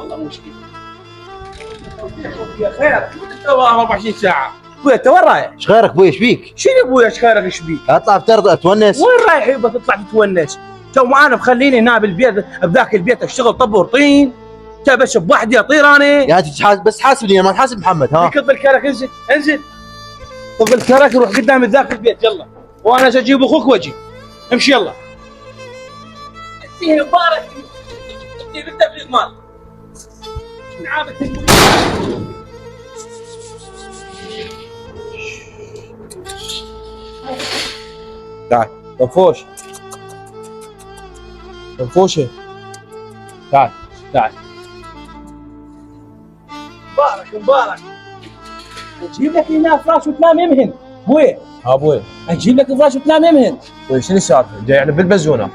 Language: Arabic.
والله مشكله. يا خير شو انت 24 ساعه؟ ابوي انت وين رايح؟ ايش خيرك ابوي ايش بيك؟ شنو ابوي ايش خيرك ايش بيك؟ اطلع افترض اتونس. وين رايح يبا تطلع تتونس؟ تو انا مخليني هنا بالبيت بذاك البيت اشتغل طب طين. بس بوحدي اطير انا. يا انت بس حاسبني ما تحاسب محمد ها؟ كب الكرك انزل انزل. طب الكرك روح قدام ذاك البيت يلا. وانا اجيب اخوك واجي. امشي يلا. فيه مبارك تجيب التبليغ مال. نعابك تعال طفوش. طفوشه. تعال تعال. مبارك مبارك. اجيب لك هنا فراش وتنام يمهن. ابوي ابوي اجيب لك فراش وتنام يمهن. شنو السالفه؟ جاي يعني بالبزونه.